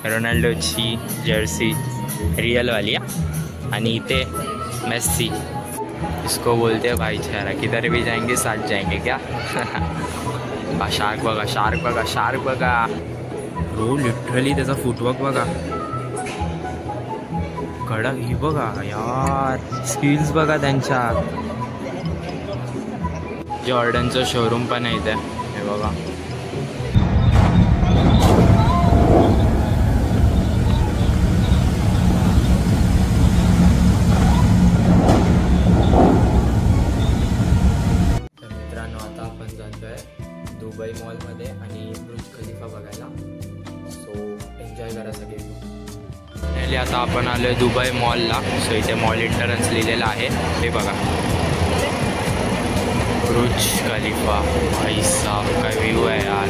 रोनाल्डोची Jersey रियलवाली आणि इथे Messi. इसको बोलते हैं भाईचारा, किधर भी जाएंगे साथ जाएंगे क्या. शार्क बघा, शार्क बघा, शार्क बघा. ब्रो लिटरली त्याचा फुटवर्क बघा, कडक ही बघा यार, स्किल्स बघा त्यांच्या. जॉर्डनचं शोरूम पण आहे इथे, हे बघा. मित्रांनो आता आपण जातोय दुबई मॉलमध्ये आणि बुर्ज खलिफा बघायला. सो एन्जॉय करा सगळे. फायनली आता आपण आलोय दुबई मॉलला. सो इथे मॉल एंट्रन्स लिहिलेलं आहे, हे बघा. बुर्ज खलिफा, भाई साहब काय व्ह्यू आहे यार.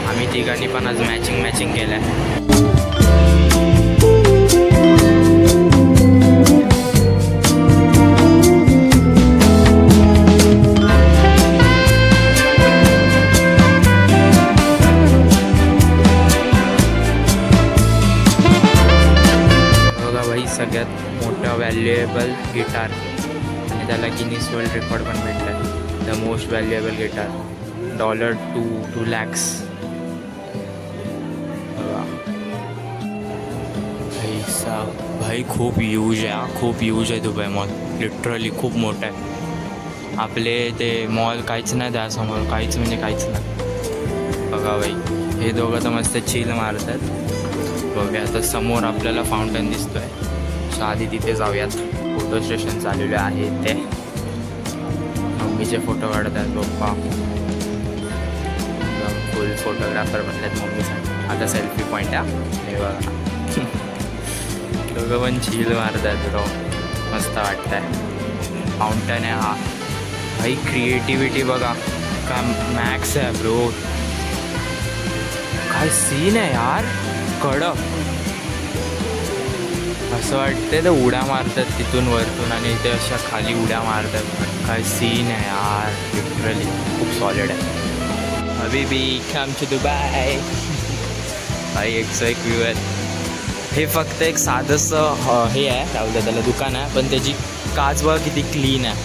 आम्ही तिघांनी पण आज मॅचिंग केलं आहे. सगळ्यात मोठा व्हॅल्युएबल गिटार आणि त्याला गिनीस वर्ल्ड रेकॉर्ड पण भेटला आहे. The most valuable guitar $2 lakhs. भाई साहब, भाई खूप यूज आहे, खूप यूज आहे दुबई मॉल. लिटरली खूप मोठं आहे. आपले ते मॉल काहीच नाही त्यासमोर, काहीच म्हणजे काहीच नाही. बघा भाई, हे दोघं तर मस्त चिल मारतात. बघा आता समोर आपल्याला फाउंटन दिसतोय. सो आधी तिथे जाऊयात. फोटो स्टेशन चाललेले आहे ते. मम्मीचे फोटो काढतात पप्पा, फुल फोटोग्राफर बनलेत मम्मीसाठी. आता सेल्फी पॉईंट आहे, हे बघा. दोघं पण चिल मारतात ब्रो, मस्त वाटतंय. फाउंटन आहे हा. भाई क्रिएटिव्हिटी बघा, काय मॅक्स आहे ब्रो. काय सीन आहे यार, कडक. असं वाटतं तर उड्या मारतात तिथून वरतून आणि ते अशा खाली उड्या मारतात. काय सीन आहे यार, लिटरली खूप सॉलिड आहे. हबीबी कम टू दुबई. भाई एक व्ह्यू आहे. हे फक्त एक साधंसं हे आहे, राहुल त्याला दुकान आहे, पण त्याची काच बघा किती क्लीन आहे.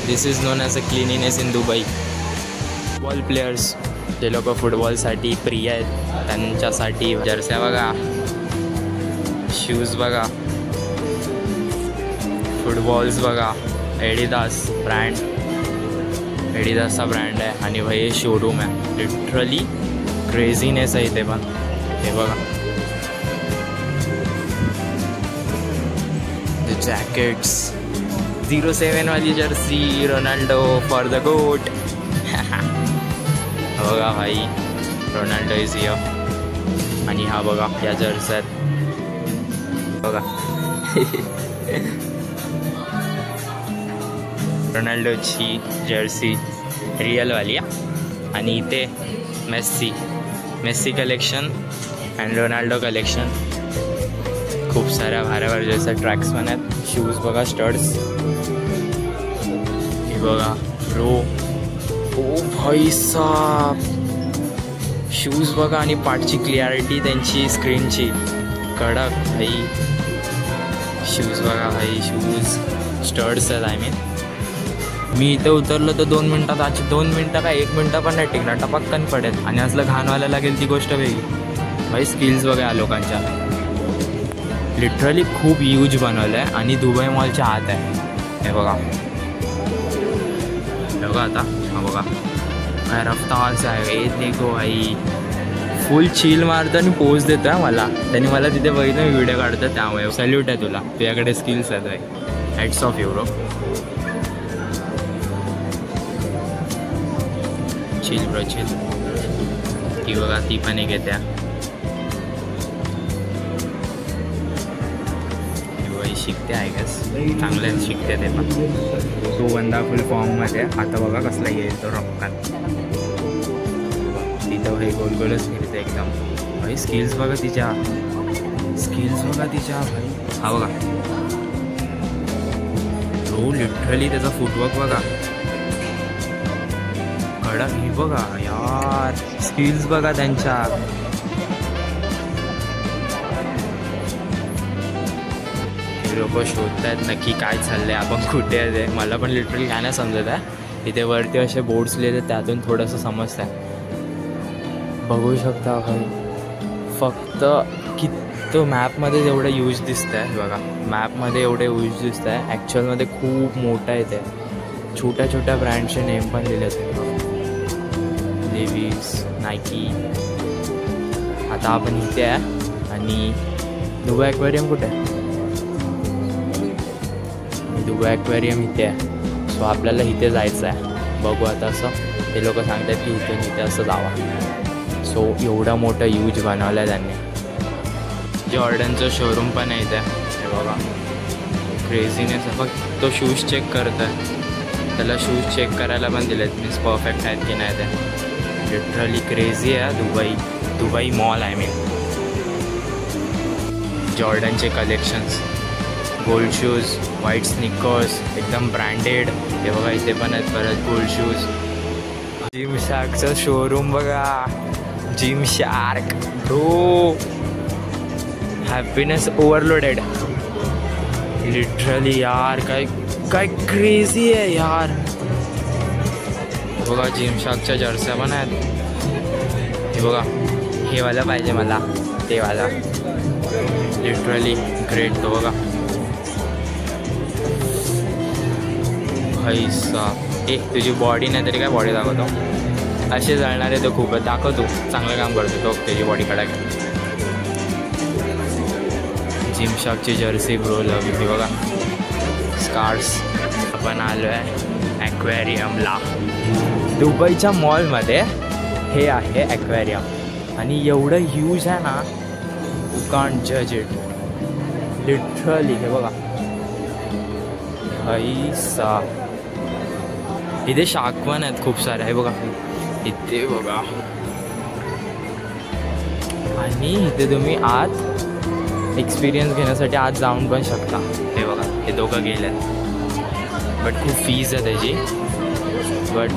This is known as a cleanliness in Dubai. Football players, जे लोक फुटबॉलसाठी प्रिय आहेत त्यांच्यासाठी जर्स्या बघा, शूज बघा, फुटबॉल्स बघा. एडिदास ब्रँड, एडिदासचा ब्रँड आहे. आणि भाई हे शोरूम आहे. लिटरली क्रेझीनेस आहे इथे पण, हे बघा. द जॅकेट्स, 07 वाली जर्सी, रोनाल्डो फॉर द गोट. बघा भाई, रोनाल्डो इज हियर. आणि हा बघा या जर्सी आहेत बघा. रोनाल्डोची जर्सी रियलवाली आणि इथे Messi collection and Ronaldo collection. खूप साऱ्या भाऱ्या जर्सी ट्रॅक्स पण आहेत. शूज बघा, स्टड्स हे बघा ब्रो. ओ भाई साहब, शूज बघा आणि पाठची क्लिअरिटी त्यांची स्क्रीनची कडक. भाई शूज बघा, भाई शूज स्टड्स आहेत. आय मीन मी इथे उतरलो तर 2 मिनटात, आज 2 मिनटं काय 1 मिनटं पण नाही टिकणार, टपक्कन पडेल. आणि असलं घाणवायला लागेल ती गोष्ट वेगळी. भाई स्किल्स बघा लोकांच्या, लिटरली खूप यूज बनवलं आहे. आणि दुबई मॉलच्या आत आहे, हे बघा. बघा आता, हा बघा काय रफ्तारच आहे. हे देखो भाई, फुल चिल मारतं आणि पोज देतो आहे मला. त्यांनी मला तिथे बघितलं, मी व्हिडिओ काढतो, त्यामुळे सॅल्यूट आहे तुला, तुझ्याकडे स्किल्स आहेत भाई. Hats off you bro. Chill bro chill. ती बघा, ती पण एक येत्या. शिकते आहे गस, चांगलं शिकते ते पण. तो बंदा फुल फॉर्ममध्ये. आता बघा कसला येईल तो रॉकान. तिथं भाई गोल गोलच फिरते एकदम. भाई स्किल्स बघा तिच्या, स्किल्स बघा तिच्या भाई. हा बघा तो लिटरली त्याचा फुटवर्क बघा, कडक. ही बघा यार, स्किल्स बघा त्यांच्या. हे लोक शोधतायत नक्की काय चाललंय, आपण कुठे आहे. मला पण लिटरली काय नाही समजत आहे. इथे वरती असे बोर्ड्स लिहिले, त्यातून थोडंसं समजत आहे. बघू शकता भाई, फक्त तो मॅपमध्ये एवढं यूज दिसत आहे बघा. मॅपमध्ये एवढे यूज दिसत आहे, ॲक्च्युअलमध्ये खूप मोठं आहे ते. छोट्या छोट्या ब्रँडचे नेम पण दिले आहेत, लेव्हिस, नायकी. आता आपण इथे आहे आणि दुबई ॲक्वेरियम कुठे आहे? दुबई ॲक्वेरियम इथे आहे. सो आपल्याला इथे जायचं आहे. बघू आता असं ते लोक सांगतात की इथे असं जावा. सो एवढं मोठं यूज बनवलं आहे त्यांनी. जॉर्डनचं शोरूम पण आहे इथे. हे बघा क्रेझीनेस. फक्त तो शूज चेक करत आहे, त्याला शूज चेक करायला पण दिलेत, मीन्स परफेक्ट आहेत की नाही ते. लिटरली क्रेझी आहे दुबई मॉल. आय मीन जॉर्डनचे collections, gold shoes, white sneakers, एकदम ब्रँडेड. हे बघा इथे पण आहेत परत गोल्ड शूज. जिम शार्कचं शोरूम बघा. Gymshark bro, happiness overloaded. Literally यार, काय क्रेझी आहे यार. बघा जिम शार्कच्या जर्सी पण आहेत. हे बघा, हे वाला पाहिजे मला, ते वाला. Literally great. तो बघा भाई साहब. तुझी बॉडी नाही तरी काय बॉडी दाखवतो. असे जळणारे तो खूप दाखवतो, चांगलं काम करतो तो. त्याची बॉडी कडा घ्या. जिम शॉकची जर्सी ब्रो लव. इथे बघा स्कार्स. आपण आलो आहे ॲक्वेरियमला. दुबईच्या मॉलमध्ये हे आहे ॲक्वेरियम आणि एवढं ह्यूज आहे ना, यू कांट जज इट. लिटरली हे बघा भाई साहब. इथे शार्क पण आहेत खूप सारे. आहे बघा इथे बघा. आणि इथे तुम्ही आत एक्सपिरियन्स घेण्यासाठी आत जाऊन पण शकता. हे बघा हे दोघं गेलेत, बट खूप फीज आहे त्याची. बट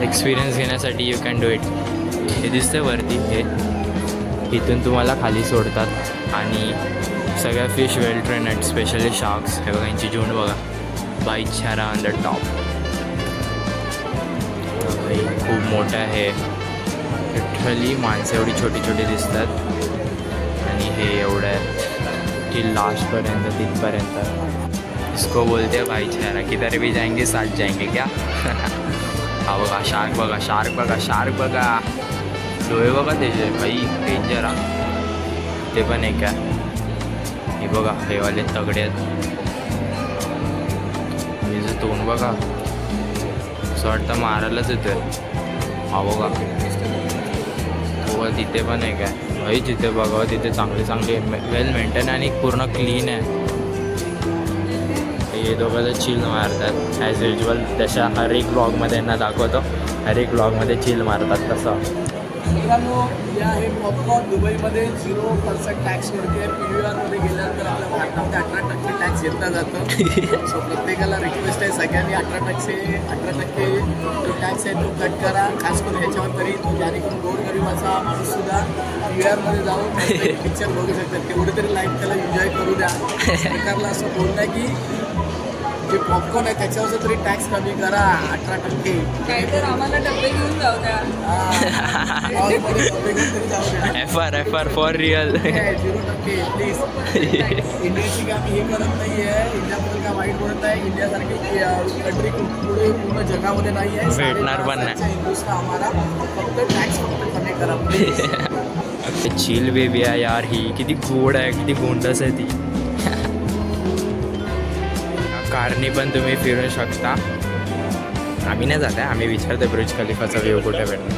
एक्सपिरियन्स घेण्यासाठी यू कॅन डू इट. हे दिसतं वरती, हे इथून तुम्हाला खाली सोडतात आणि सगळ्या फिश वेल ट्रेन आहेत, स्पेशली शार्क्स. हे बघा यांची झुंड बघा. बाईट छारा ऑन द टॉप. खूप मोठं आहे. लिटरली माणसं एवढी छोटी छोटी दिसतात आणि हे एवढं आहे की लास्टपर्यंत तिथपर्यंत. इसको बोलते भाई छारा, किधर भी जाएंगे साथ जाएंगे क्या. हा बघा शार्क बघा, शार्क बघा, शार्क बघा. डोळे बघा त्याचे भाई, डेंजर. ते पण एक आहे. हे बघा हे वाले तगडे आहेत. हिचं तोंड बघा, असं वाटतं मारायलाच येतं. हा बघा हो, तिथे पण एक आहे भाई. जिथे बघा तिथे चांगले वेल मेंटेन आणि पूर्ण क्लीन आहे. हे दोघं चिल मारतात ॲज युजल. तशा हर एक ब्लॉगमध्ये यांना दाखवतो, हर एक ब्लॉगमध्ये चिल मारतात तसं. मित्रांनो, या हे पॉपकॉर्न दुबईमध्ये 0% टॅक्स वरती. PVRमध्ये गेल्यानंतर आपल्या भारतामध्ये 18% टॅक्स घेतला जातो. सो प्रत्येकाला रिक्वेस्ट आहे, सगळ्यांनी 18% जो टॅक्स आहे तो कट करा. खास करून ह्याच्यावर तरी तो जेणेकरून गोरगरिबाचा माणूससुद्धा PVRमध्ये जाऊन पिक्चर बघू शकतात. तेवढे तरी लाईफ त्याला एन्जॉय करू द्या. सरकारला असं बोलणं आहे की जे पॉपकॉर्न आहे त्याच्यावर तरी टॅक्स कमी करा 18%. काय तर आम्हाला डबे घेऊन जाऊ द्या. FR for real. 0% प्लीज. इंडियाची काम हे करत नाही आहे, इंडियाबद्दल काय वाईट बोलत आहे. इंडियासारखी कंट्री पुढे पूर्ण जगामध्ये नाही आहे, भेटणार पण नाही. हिंदुस्तान आम्हाला फक्त टॅक्स कमी करा प्लीज. चिल बेबी आहे यार. ही किती गोड आहे, किती गोंडस आहे ती. कारनी पण तुम्ही फिरू शकता. आम्ही नाही जात आहे, आम्ही विचारतो ब्रुज खलिफाचा व्ह्यू कुठे भेटतो.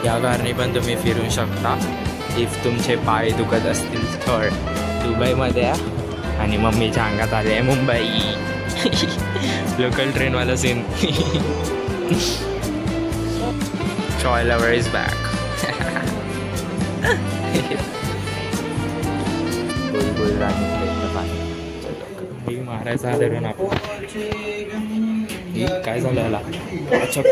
या कारनी पण तुम्ही फिरू शकता इफ तुमचे पाय दुखत असतील तर. दुबईमध्ये आहे आणि मम्मीच्या अंगात आले आहे मुंबई. लोकल ट्रेनवाला scene. Troy Lover is back. मारायचा धरून आपण काय झालं याला अच्छा